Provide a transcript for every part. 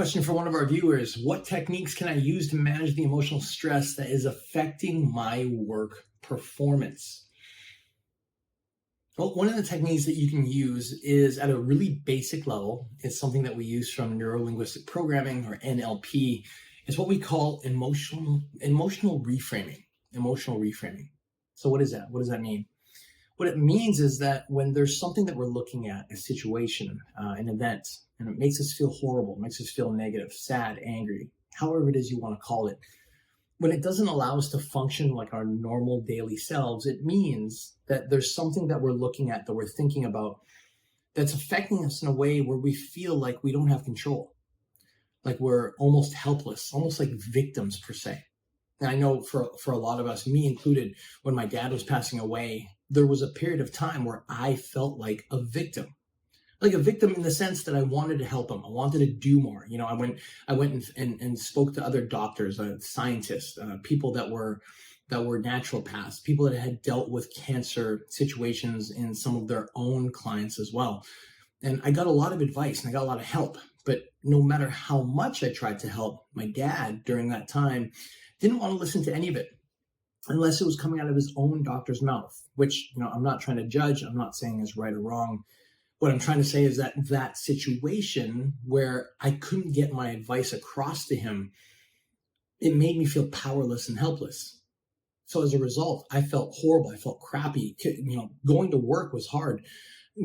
Question for one of our viewers: what techniques can I use to manage the emotional stress that is affecting my work performance? Well, one of the techniques that you can use is at a really basic level. It's something that we use from neuro-linguistic programming, or NLP. It's what we call emotional reframing. Emotional reframing. So what is that? What does that mean? What it means is that when there's something that we're looking at, a situation, an event, and it makes us feel horrible, makes us feel negative, sad, angry, however it is you want to call it, when it doesn't allow us to function like our normal daily selves, it means that there's something that we're looking at, that we're thinking about, that's affecting us in a way where we feel like we don't have control, like we're almost helpless, almost like victims per se. And I know for a lot of us, me included, when my dad was passing away, there was a period of time where I felt like a victim in the sense that I wanted to help him. I wanted to do more. You know, I went and spoke to other doctors, scientists, people that were naturopaths, people that had dealt with cancer situations in some of their own clients as well. And I got a lot of advice and I got a lot of help. But no matter how much I tried to help, my dad during that time didn't want to listen to any of it unless it was coming out of his own doctor's mouth, which, you know, I'm not trying to judge. I'm not saying is right or wrong. What I'm trying to say is that situation where I couldn't get my advice across to him, it made me feel powerless and helpless. So as a result, I felt horrible. I felt crappy. You know, going to work was hard.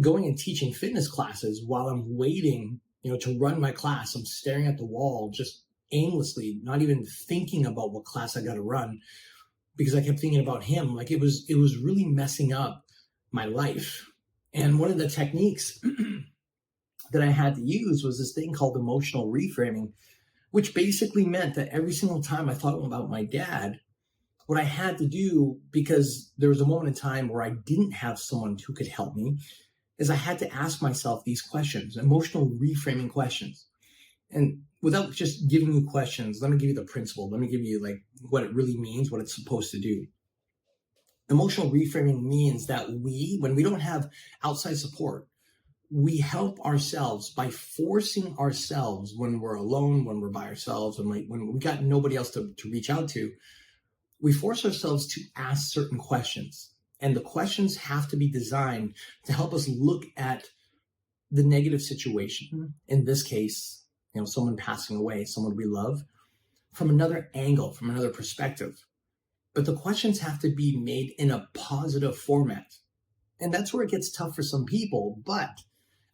Going and teaching fitness classes while I'm waiting, you know, to run my class, I'm staring at the wall, just aimlessly, not even thinking about what class I got to run, because I kept thinking about him. Like it was really messing up my life. And one of the techniques that I had to use was this thing called emotional reframing, which basically meant that every single time I thought about my dad, what I had to do, because there was a moment in time where I didn't have someone who could help me, is I had to ask myself these questions, emotional reframing questions. And without just giving you questions, let me give you the principle. Let me give you like what it really means, what it's supposed to do. Emotional reframing means that when we don't have outside support, we help ourselves by forcing ourselves when we're alone, when we're by ourselves, and when we got nobody else to reach out to, we force ourselves to ask certain questions. And the questions have to be designed to help us look at the negative situation. In this case, you know, someone passing away, someone we love, from another angle, from another perspective. But the questions have to be made in a positive format. And that's where it gets tough for some people. But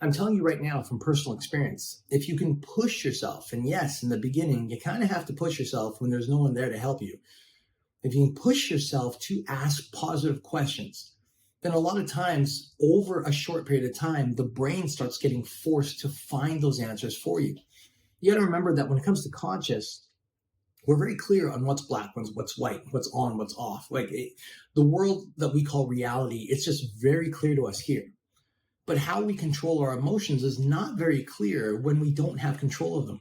I'm telling you right now from personal experience, if you can push yourself, and yes, in the beginning, you kind of have to push yourself when there's no one there to help you. If you can push yourself to ask positive questions, then a lot of times over a short period of time, the brain starts getting forced to find those answers for you. You got to remember that when it comes to conscious, we're very clear on what's black, what's white, what's on, what's off. The world that we call reality, it's just very clear to us here. But how we control our emotions is not very clear when we don't have control of them,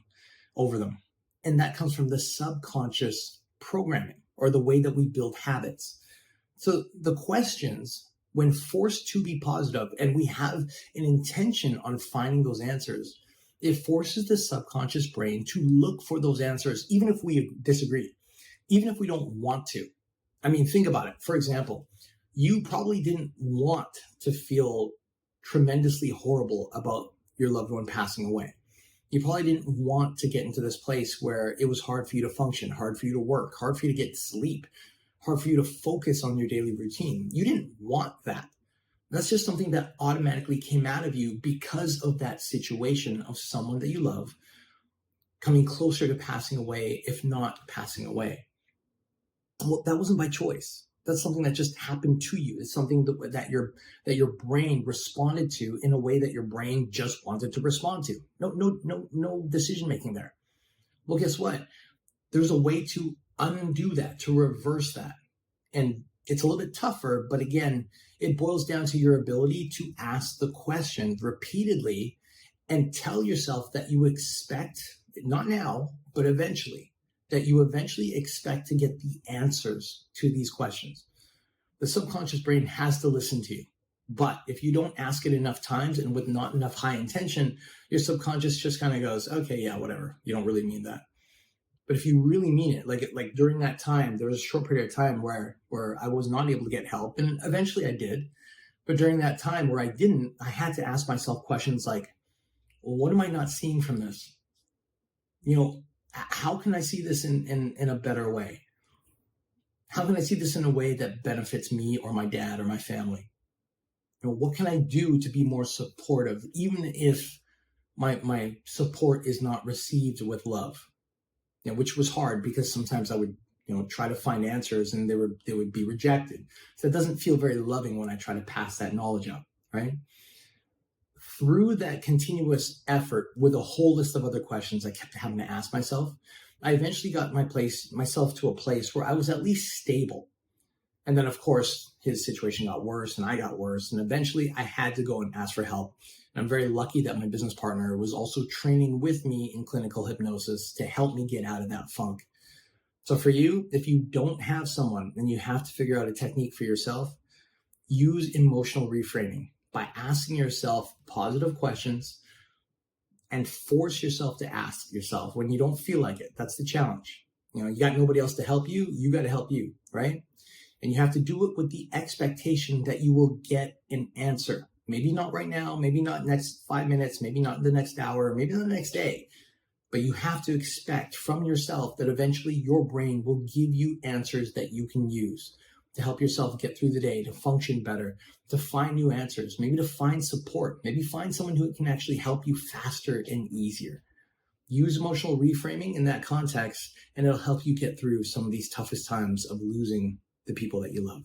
over them. And that comes from the subconscious programming, or the way that we build habits. So the questions, when forced to be positive, and we have an intention on finding those answers, it forces the subconscious brain to look for those answers, even if we disagree, even if we don't want to. I mean, think about it. For example, you probably didn't want to feel tremendously horrible about your loved one passing away. You probably didn't want to get into this place where it was hard for you to function, hard for you to work, hard for you to get sleep, hard for you to focus on your daily routine. You didn't want that. That's just something that automatically came out of you because of that situation of someone that you love coming closer to passing away, if not passing away. Well, that wasn't by choice. That's something that just happened to you. It's something that your brain responded to in a way that your brain just wanted to respond to. No decision making there. Well, guess what? There's a way to undo that, to reverse that. And it's a little bit tougher, but again, it boils down to your ability to ask the question repeatedly and tell yourself that you expect, not now, but eventually, that you eventually expect to get the answers to these questions. The subconscious brain has to listen to you. But if you don't ask it enough times and with not enough high intention, your subconscious just kind of goes, okay, yeah, whatever. You don't really mean that. But if you really mean it, like during that time, there was a short period of time where I was not able to get help, and eventually I did. But during that time where I didn't, I had to ask myself questions like, well, what am I not seeing from this? You know, how can I see this in a better way? How can I see this in a way that benefits me or my dad or my family? You know, what can I do to be more supportive, even if my support is not received with love? You know, which was hard because sometimes I would, try to find answers and they would be rejected. So it doesn't feel very loving when I try to pass that knowledge up, right? Through that continuous effort with a whole list of other questions I kept having to ask myself, I eventually got myself to a place where I was at least stable. And then, of course, his situation got worse and I got worse. And eventually I had to go and ask for help. And I'm very lucky that my business partner was also training with me in clinical hypnosis to help me get out of that funk. So for you, if you don't have someone and you have to figure out a technique for yourself, use emotional reframing by asking yourself positive questions and force yourself to ask yourself when you don't feel like it. That's the challenge. You got nobody else to help you. You got to help you, right? And you have to do it with the expectation that you will get an answer. Maybe not right now, maybe not next 5 minutes, maybe not the next hour, maybe not the next day. But you have to expect from yourself that eventually your brain will give you answers that you can use to help yourself get through the day, to function better, to find new answers, maybe to find support, maybe find someone who can actually help you faster and easier. Use emotional reframing in that context, and it'll help you get through some of these toughest times of losing the people that you love.